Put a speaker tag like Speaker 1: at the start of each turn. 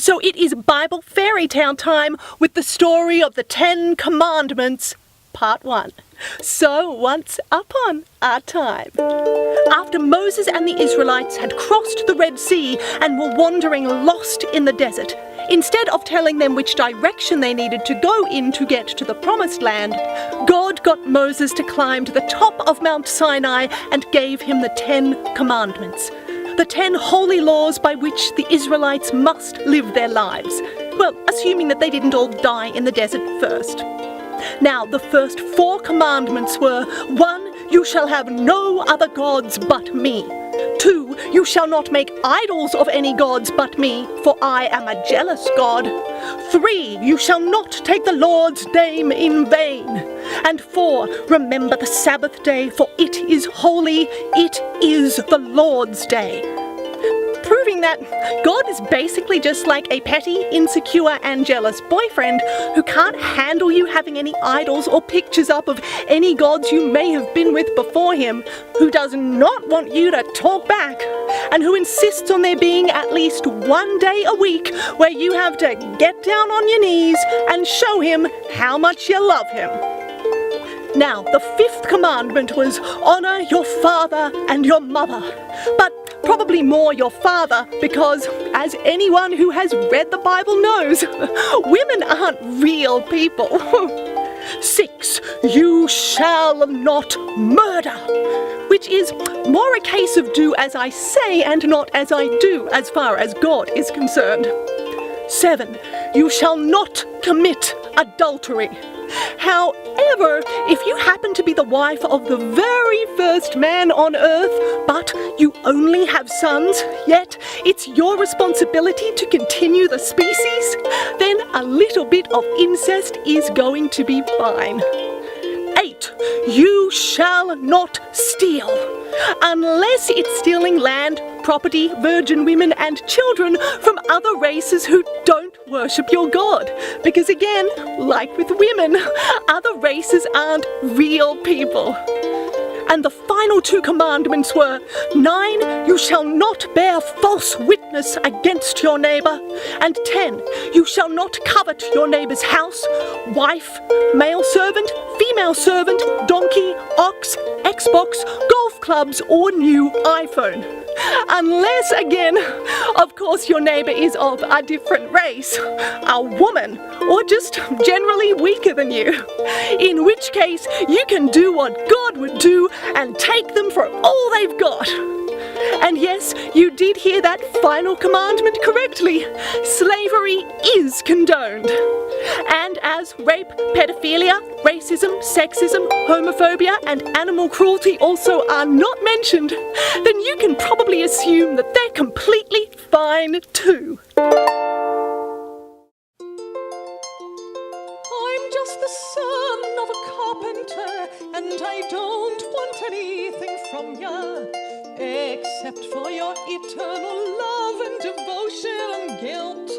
Speaker 1: So it is Bible fairy tale time with the story of the 10 Commandments, Part 1. So once upon a time, after Moses and the Israelites had crossed the Red Sea and were wandering lost in the desert, instead of telling them which direction they needed to go in to get to the Promised Land, God got Moses to climb to the top of Mount Sinai and gave him the 10 Commandments. The 10 holy laws by which the Israelites must live their lives. Well, assuming that they didn't all die in the desert first. Now, the first 4 commandments were: 1. You shall have no other gods but me. 2. You shall not make idols of any gods but me, for I am a jealous God. 3. You shall not take the Lord's name in vain. And 4. Remember the Sabbath day, for it is holy, it is the Lord's day. Proving that God is basically just like a petty, insecure and jealous boyfriend who can't handle you having any idols or pictures up of any gods you may have been with before him, who does not want you to talk back, and who insists on there being at least one day a week where you have to get down on your knees and show him how much you love him. Now, the 5th commandment was honor your father and your mother, but probably more your father, because, as anyone who has read the Bible knows, women aren't real people. 6. You shall not murder, which is more a case of do as I say and not as I do as far as God is concerned. 7. You shall not commit adultery. However, if you happen to be the wife of the very first man on earth, but you only have sons, yet it's your responsibility to continue the species, then a little bit of incest is going to be fine. 8. You shall not steal, unless it's stealing land, property, virgin women and children from other races who don't worship your God. Because again, like with women, other races aren't real people. And the final 2 commandments were: 9. You shall not bear false witness against your neighbour. And 10. You shall not covet your neighbour's house, wife, male servant, female servant, donkey, ox, Xbox, golf clubs or new iPhone. Unless, again, of course your neighbour is of a different race, a woman, or just generally weaker than you. In which case, you can do what God would do and take them for all they've got. And yes, you did hear that final commandment correctly. Slavery is condoned. And as rape, paedophilia, racism, sexism, homophobia and animal cruelty also are not mentioned, then you can probably assume that they're completely fine too.
Speaker 2: I'm just the son of a carpenter, and I don't want anything from ya, except for your eternal love and devotion and guilt.